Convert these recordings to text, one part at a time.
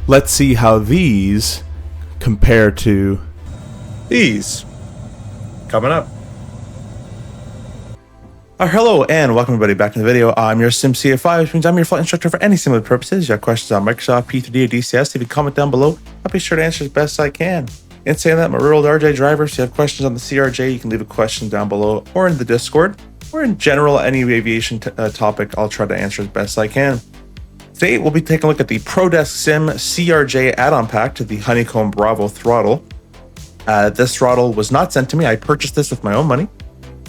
Let's see how these compare to these. Coming up. Hello and welcome everybody back to the video. I'm your SimCFI, which means I'm your flight instructor for any simulator purposes. You have questions on Microsoft, P3D, or DCS, if you comment down below, I'll be sure to answer as best I can. In saying that, I'm a real RJ driver, so if you have questions on the CRJ, you can leave a question down below or in the Discord, or in general, any aviation topic, I'll try to answer as best I can. Today, we'll be taking a look at the PRODESKSIM CRJ add-on pack to the Honeycomb Bravo throttle. This throttle was not sent to me. I purchased this with my own money.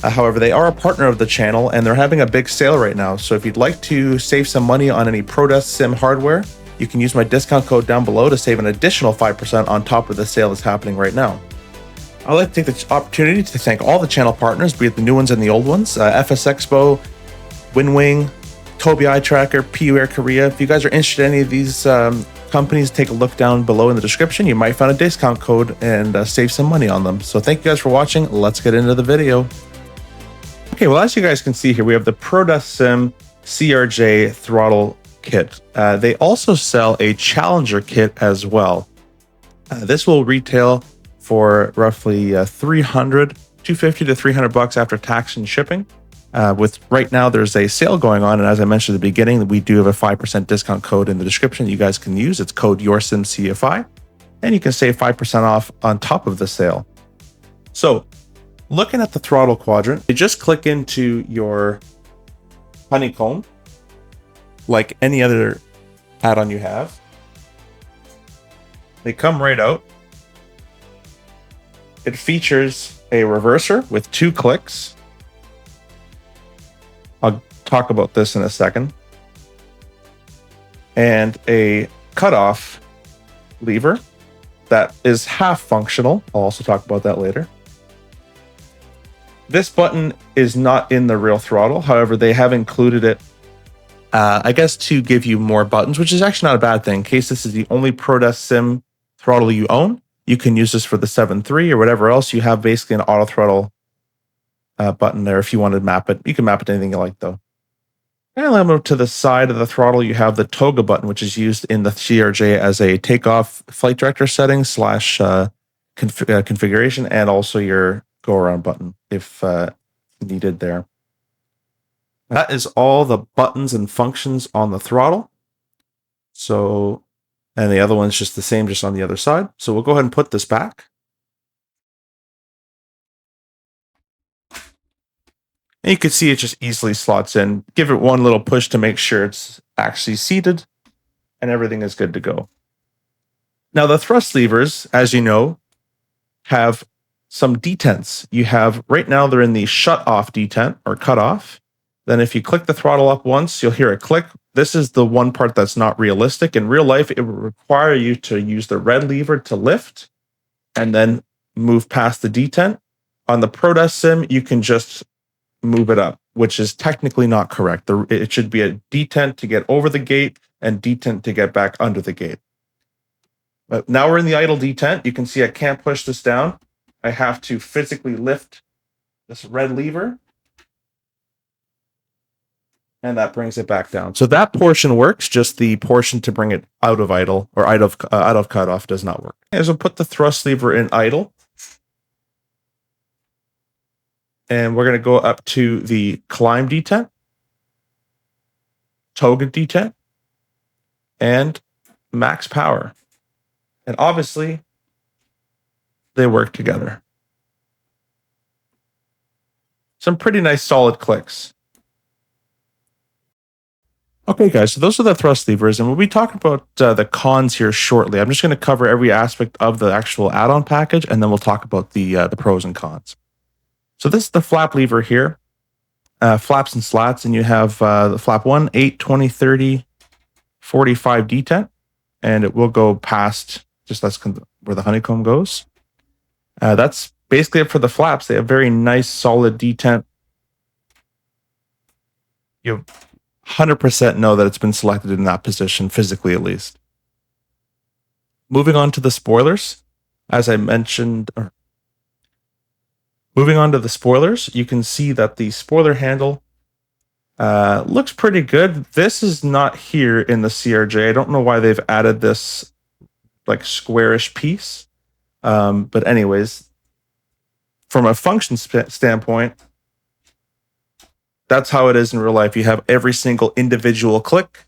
However, they are a partner of the channel and they're having a big sale right now. So if you'd like to save some money on any PRODESKSIM hardware, you can use my discount code down below to save an additional 5% on top of the sale that's happening right now. I'd like to take the opportunity to thank all the channel partners, be it the new ones and the old ones, EXPO, Winwing, Tobii Eye Tracker, PU Air Korea. If you guys are interested in any of these companies, take a look down below in the description. You might find a discount code and save some money on them. So thank you guys for watching. Let's get into the video. Okay, well, as you guys can see here, we have the PRODESKSIM CRJ throttle kit. They also sell a Challenger kit as well. This will retail for roughly $250 to $300 after tax and shipping. With right now, there's a sale going on, and as I mentioned at the beginning, we do have a 5% discount code in the description you guys can use. It's code YourSimCFI, and you can save 5% off on top of the sale. So, looking at the throttle quadrant, you just click into your Honeycomb, like any other add-on you have. They come right out. It features a reverser with 2 clicks. I'll talk about this in a second. And a cutoff lever that is half functional. I'll also talk about that later. This button is not in the real throttle. However, they have included it, I guess, to give you more buttons, which is actually not a bad thing. In case this is the only PRODESKSIM throttle you own, you can use this for the 7.3 or whatever else. You have basically an auto throttle button there if you want to map it. You can map it to anything you like, though. And then to the side of the throttle, you have the toga button, which is used in the CRJ as a takeoff flight director settings / configuration, and also your go around button if needed there. That is all the buttons and functions on the throttle. So, and the other one's just the same, just on the other side. So we'll go ahead and put this back. And you can see it just easily slots in. Give it one little push to make sure it's actually seated, and everything is good to go. Now the thrust levers, as you know, have some detents. You have, right now they're in the shut off detent or cut off. Then if you click the throttle up once, you'll hear a click. This is the one part that's not realistic. In real life, it would require you to use the red lever to lift and then move past the detent. On the PRODESKSIM, you can just move it up, which is technically not correct. It should be a detent to get over the gate and detent to get back under the gate. But now we're in the idle detent. You can see I can't push this down. I have to physically lift this red lever, and that brings it back down. So that portion works, just the portion to bring it out of idle or out of cutoff does not work. As we'll put the thrust lever in idle, and we're going to go up to the climb detent, toga detent, and max power. And obviously, they work together. Some pretty nice solid clicks. Okay, guys, so those are the thrust levers, and we'll be talking about the cons here shortly. I'm just going to cover every aspect of the actual add-on package, and then we'll talk about the pros and cons. So this is the flap lever here, flaps and slats, and you have the flap 1, 8, 20, 30, 45 detent, and it will go past, just that's where the Honeycomb goes. That's basically it for the flaps. They have very nice, solid detent. You 100% know that it's been selected in that position, physically at least. Moving on to the spoilers, as I mentioned, moving on to the spoilers, you can see that the spoiler handle looks pretty good. This is not here in the CRJ. I don't know why they've added this like squarish piece. But anyways, from a function standpoint, that's how it is in real life. You have every single individual click.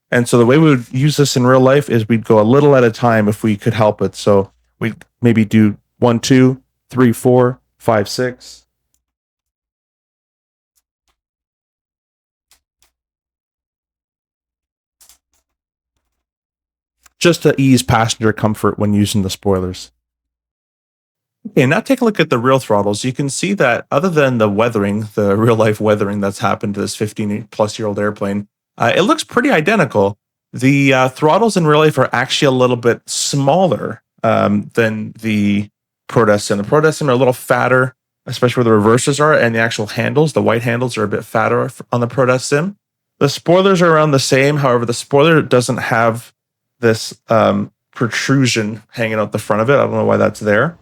And so the way we would use this in real life is we'd go a little at a time if we could help it. So we'd maybe do 1, 2, 3, 4, 5, 6. Just to ease passenger comfort when using the spoilers. Okay, now take a look at the real throttles. You can see that other than the weathering, the real life weathering that's happened to this 15-plus-year-old airplane, it looks pretty identical. The throttles in real life are actually a little bit smaller than the PRODESKSIM. The PRODESKSIM are a little fatter, especially where the reverses are, and the actual handles, the white handles, are a bit fatter on the PRODESKSIM. The spoilers are around the same. However, the spoiler doesn't have this protrusion hanging out the front of it. I don't know why that's there.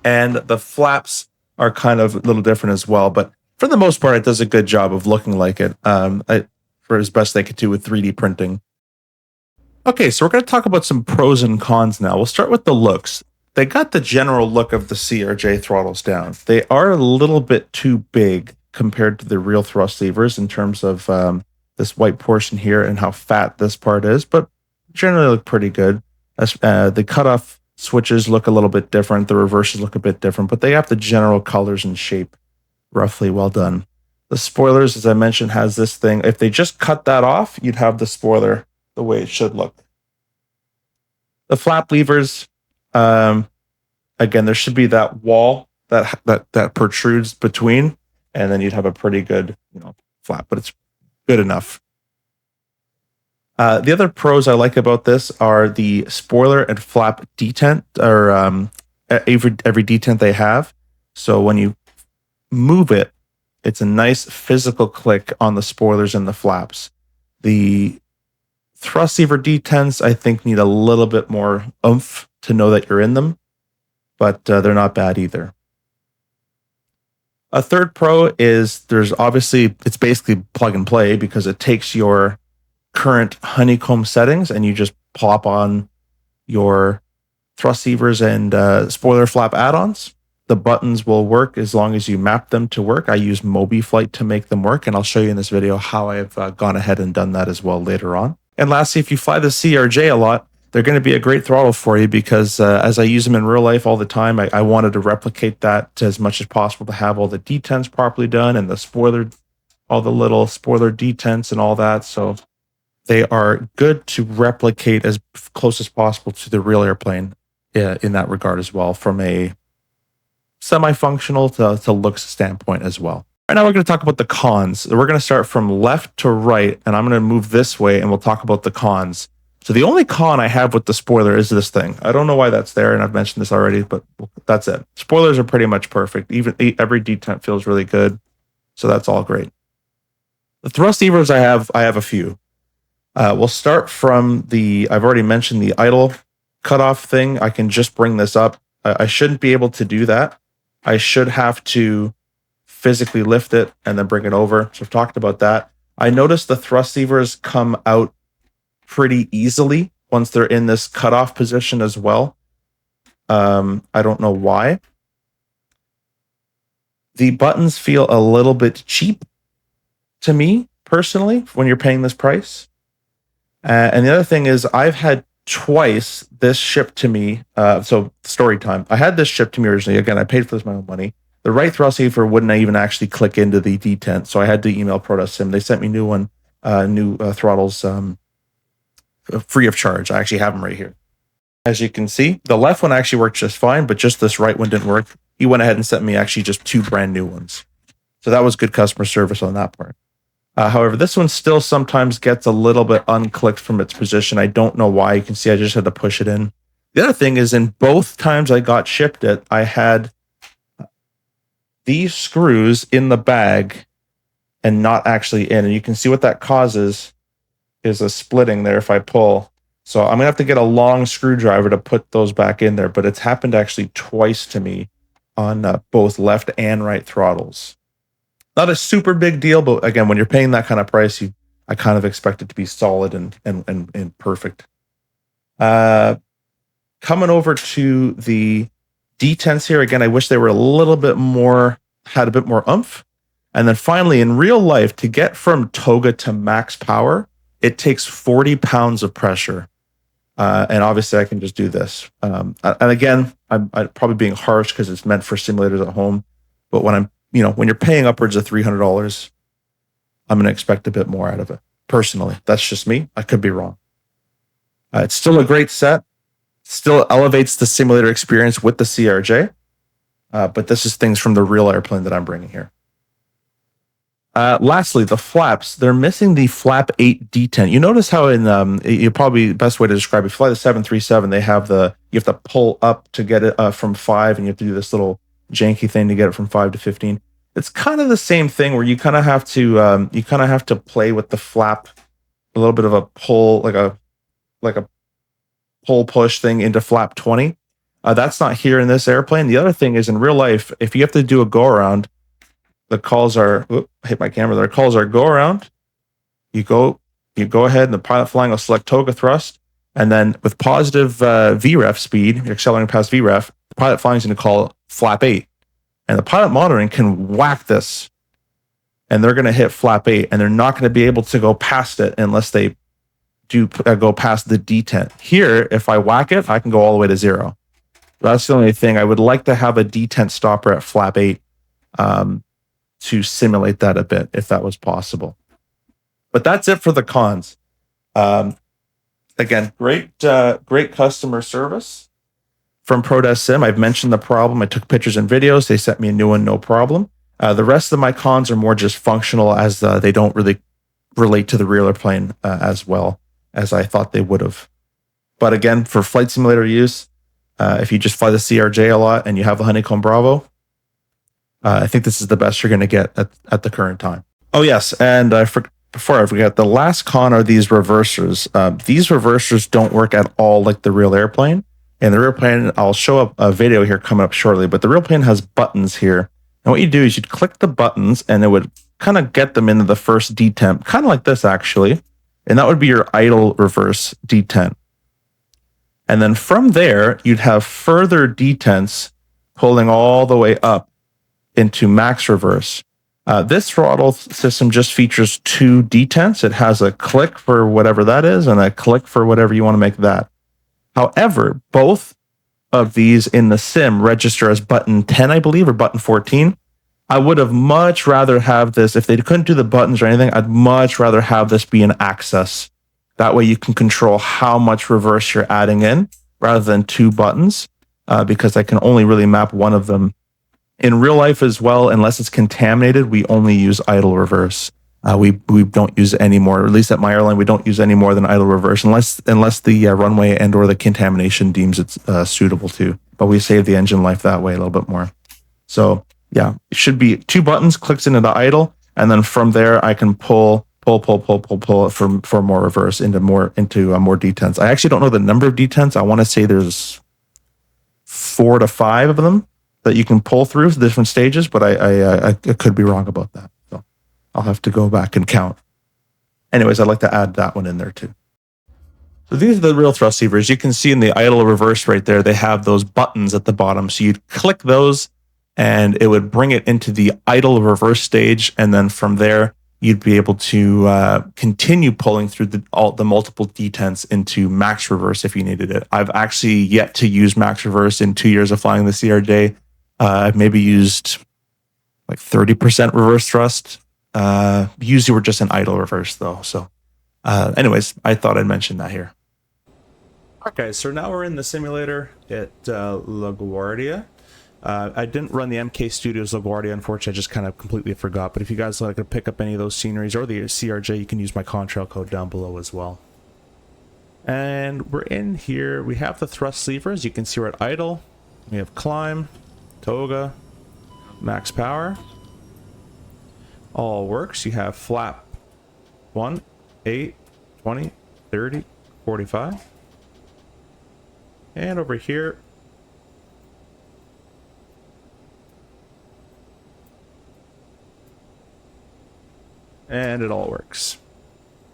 And the flaps are kind of a little different as well. But for the most part, it does a good job of looking like it for as best they could do with 3D printing. Okay, so we're going to talk about some pros and cons now. We'll start with the looks. They got the general look of the CRJ throttles down. They are a little bit too big compared to the real thrust levers in terms of this white portion here and how fat this part is, but generally look pretty good. The cutoff switches look a little bit different. The reverses look a bit different, but they have the general colors and shape roughly well done. The spoilers, as I mentioned, has this thing. If they just cut that off, you'd have the spoiler the way it should look. The flap levers, again, there should be that wall that protrudes between, and then you'd have a pretty good, flap, but it's good enough. The other pros I like about this are the spoiler and flap detent, or every detent they have. So when you move it, it's a nice physical click on the spoilers and the flaps. The thrust lever detents, I think, need a little bit more oomph to know that you're in them, but they're not bad either. A third pro is it's basically plug and play, because it takes your current Honeycomb settings and you just plop on your thrust levers and spoiler flap add-ons. The buttons will work as long as you map them to work. I use MobiFlight to make them work, and I'll show you in this video how I've gone ahead and done that as well later on. And lastly, if you fly the CRJ a lot, they're going to be a great throttle for you, because as I use them in real life all the time, I wanted to replicate that as much as possible to have all the detents properly done and all the little spoiler detents and all that. So they are good to replicate as close as possible to the real airplane in that regard as well, from a semi-functional to looks standpoint as well. Right now we're going to talk about the cons. We're going to start from left to right, and I'm going to move this way, and we'll talk about the cons. So the only con I have with the spoiler is this thing. I don't know why that's there, and I've mentioned this already, but that's it. Spoilers are pretty much perfect. Even every detent feels really good, so that's all great. The thrust levers I have a few. We'll start from I've already mentioned the idle cutoff thing. I can just bring this up. I shouldn't be able to do that. I should have to physically lift it and then bring it over. So I've talked about that. I noticed the thrust levers come out pretty easily once they're in this cutoff position as well. I don't know why. The buttons feel a little bit cheap to me personally when you're paying this price. And the other thing is, I've had twice this shipped to me. So story time. I had this shipped to me originally. Again, I paid for this with my own money. The right thrust lever wouldn't even actually click into the detent, so I had to email PRODESKSIM. They sent me new throttles free of charge. I actually have them right here. As you can see, the left one actually worked just fine, but just this right one didn't work. He went ahead and sent me actually just 2 brand new ones. So that was good customer service on that part. However, this one still sometimes gets a little bit unclicked from its position. I don't know why. You can see I just had to push it in. The other thing is, in both times I got shipped it, I had these screws in the bag and not actually in. And you can see what that causes is a splitting there if I pull. So I'm going to have to get a long screwdriver to put those back in there. But it's happened actually twice to me on both left and right throttles. Not a super big deal, but again, when you're paying that kind of price, I kind of expect it to be solid and perfect. Coming over to the detents here, again, I wish they were a little bit more, had a bit more oomph. And then finally, in real life, to get from toga to max power, it takes 40 pounds of pressure. And obviously I can just do this. And again, I'm probably being harsh because it's meant for simulators at home. But when when you're paying upwards of $300, I'm going to expect a bit more out of it. Personally, that's just me. I could be wrong. It's still a great set. Still elevates the simulator experience with the CRJ. But this is things from the real airplane that I'm bringing here. Lastly, the flaps. They're missing the flap 8 detent. You notice how in you probably best way to describe it. If you fly the 737, they have you have to pull up to get it from 5, and you have to do this little janky thing to get it from 5 to 15. It's kind of the same thing where you kind of have to play with the flap, a little bit of a pull, like a pull push thing into flap 20. That's not here in this airplane. The other thing is in real life, if you have to do a go around, the calls are hit my camera. The calls are go around. You go ahead, and the pilot flying will select toga thrust, and then with positive VREF speed, you're accelerating past VREF. The pilot flying is going to call flap 8, and the pilot monitoring can whack this, and they're going to hit flap 8, and they're not going to be able to go past it unless they do go past the detent. Here, if I whack it, I can go all the way to 0. That's the only thing. I would like to have a detent stopper at flap 8. To simulate that a bit if that was possible. But that's it for the cons. Again, great customer service from PRODESKSIM. I've mentioned the problem. I took pictures and videos. They sent me a new one, no problem. The rest of my cons are more just functional, as they don't really relate to the real airplane as well as I thought they would have. But again, for flight simulator use, if you just fly the CRJ a lot and you have the Honeycomb Bravo, I think this is the best you're going to get at the current time. Oh, yes. And before I forget, the last con are these reversers. These reversers don't work at all like the real airplane. And the real plane, I'll show up a video here coming up shortly, but the real plane has buttons here. And what you do is you'd click the buttons and it would kind of get them into the first detent, kind of like this actually. And that would be your idle reverse detent. And then from there, you'd have further detents pulling all the way up into max reverse. This throttle system just features 2 detents. It has a click for whatever that is and a click for whatever you want to make that. However, both of these in the sim register as button 10, I believe, or button 14. I would have much rather have this, if they couldn't do the buttons or anything, I'd much rather have this be an access. That way you can control how much reverse you're adding in rather than 2 buttons, because I can only really map one of them. In real life as well, unless it's contaminated, we only use idle reverse. We don't use any more, or at least at my airline, we don't use any more than idle reverse unless the runway and or the contamination deems it's suitable to. But we save the engine life that way a little bit more. So yeah, it should be 2 buttons, clicks into the idle, and then from there I can pull for more reverse into more detents. I actually don't know the number of detents. I want to say there's 4 to 5 of them that you can pull through the different stages, but I could be wrong about that. So I'll have to go back and count. Anyways, I'd like to add that one in there too. So these are the real thrust levers. You can see in the idle reverse right there, they have those buttons at the bottom. So you'd click those and it would bring it into the idle reverse stage. And then from there, you'd be able to continue pulling through the multiple detents into max reverse if you needed it. I've actually yet to use max reverse in 2 years of flying the CRJ. I've maybe used like 30% reverse thrust. Usually we're just in idle reverse though. So anyways, I thought I'd mention that here. Okay, so now we're in the simulator at LaGuardia. I didn't run the MK Studios LaGuardia, unfortunately. I just kind of completely forgot. But if you guys like to pick up any of those sceneries or the CRJ, you can use my contrail code down below as well. And we're in here. We have the thrust levers. You can see we're at idle. We have climb, toga, max power. All works. You have flap 1, 8, 20, 30, 45. And over here, and it all works.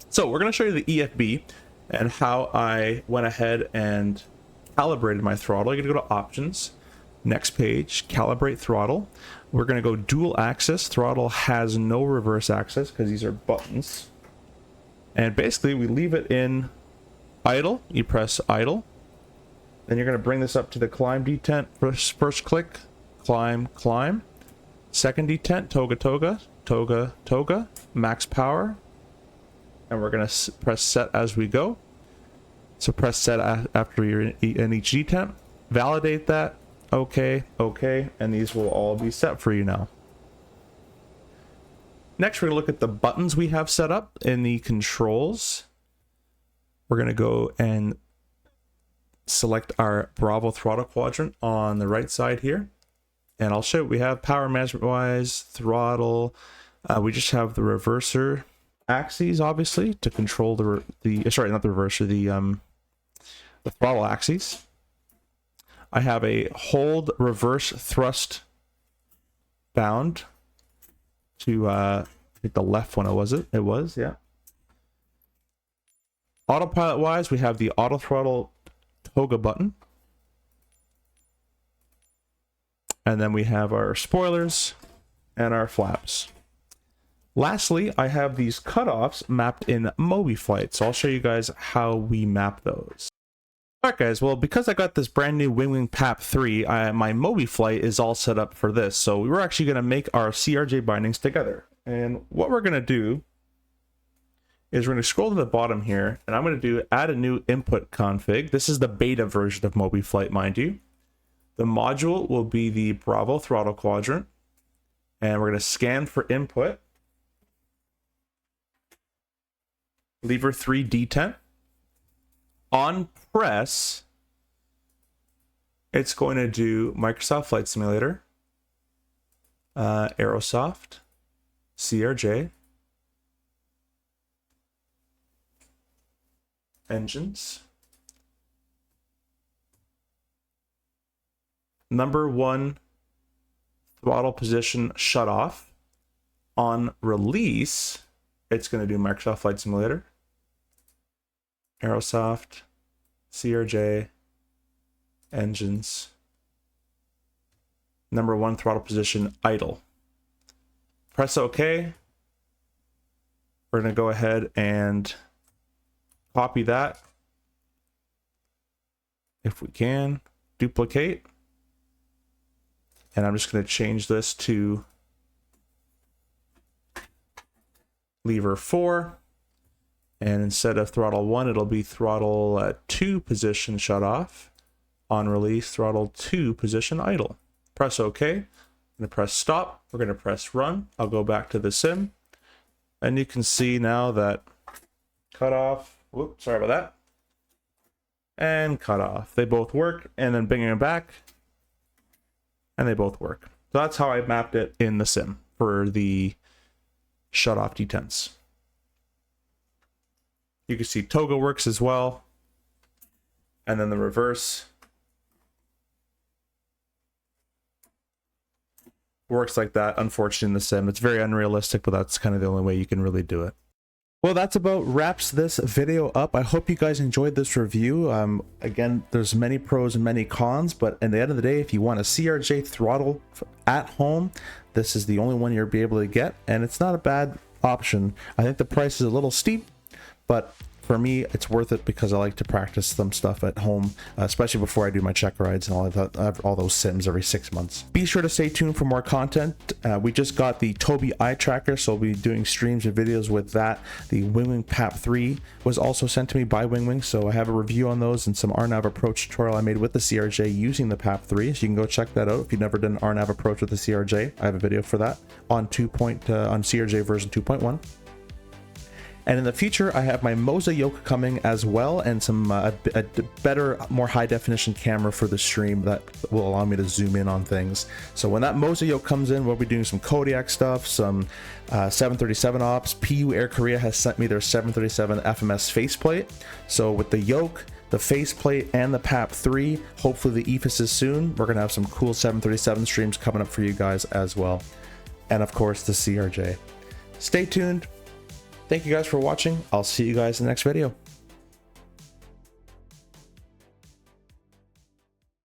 So we're going to show you the EFB and how I went ahead and calibrated my throttle. You're going to go to options, next page, calibrate throttle. We're going to go dual axis. Throttle has no reverse axis because these are buttons. And basically we leave it in idle. You press idle. Then you're going to bring this up to the climb detent. First click, climb, climb. Second detent, toga, toga, toga, toga, max power. And we're going to press set as we go. So press set after you're in each detent. Validate that. Okay, okay. And these will all be set for you now. Next, we're going to look at the buttons we have set up in the controls. We're going to go and select our Bravo throttle quadrant on the right side here. And I'll show you what we have power management wise, throttle. We just have the reverser axes, obviously, to control the throttle axes. I have a hold reverse thrust bound to I think the left one it was, yeah. Autopilot wise, we have the auto throttle toga button. And then we have our spoilers and our flaps. Lastly, I have these cutoffs mapped in MobiFlight. So I'll show you guys how we map those. Alright guys, well, because I got this brand new Winwing PAP 3, my MobiFlight is all set up for this. So we're actually going to make our CRJ bindings together. And what we're going to do is we're going to scroll to the bottom here, and I'm going to do add a new input config. This is the beta version of MobiFlight, mind you. The module will be the Bravo throttle quadrant, and we're going to scan for input. Lever 3 detent. On press, it's going to do Microsoft Flight Simulator, Aerosoft, CRJ, engines, number 1 throttle position shut off. On release, it's going to do Microsoft Flight Simulator, Aerosoft, CRJ, engines, number 1 throttle position idle. Press OK. We're going to go ahead and copy that if we can, duplicate, and I'm just going to change this to lever 4. And instead of throttle 1, it'll be throttle 2 position shut off. On release, throttle 2 position idle. Press OK. I'm going to press stop. We're going to press run. I'll go back to the sim. And you can see now that cut off. Whoops, sorry about that. And cut off. They both work. And then bringing them back. And they both work. So that's how I mapped it in the sim for the shut off detents. You can see toga works as well. And then the reverse works like that. Unfortunately, in the sim, it's very unrealistic, but that's kind of the only way you can really do it. Well, that's about wraps this video up. I hope you guys enjoyed this review. Again, there's many pros and many cons, but at the end of the day, if you want a CRJ throttle at home, this is the only one you'll be able to get, and it's not a bad option. I think the price is a little steep, but for me, it's worth it because I like to practice some stuff at home, especially before I do my check rides and all those sims every 6 months. Be sure to stay tuned for more content. We just got the Tobii eye tracker, so we'll be doing streams and videos with that. The Winwing PAP 3 was also sent to me by Winwing, so I have a review on those and some RNAV approach tutorial I made with the CRJ using the PAP 3, so you can go check that out if you've never done an RNAV approach with the CRJ. I have a video for that on CRJ version 2.1. And in the future, I have my Moza yoke coming as well, and some a better, more high definition camera for the stream that will allow me to zoom in on things. So when that Moza yoke comes in, we'll be doing some Kodiak stuff, some 737 ops. PU Air Korea has sent me their 737 FMS faceplate. So with the yoke, the faceplate, and the PAP 3, hopefully the EFIS is soon. We're gonna have some cool 737 streams coming up for you guys as well. And of course, the CRJ. Stay tuned. Thank you guys for watching. I'll see you guys in the next video.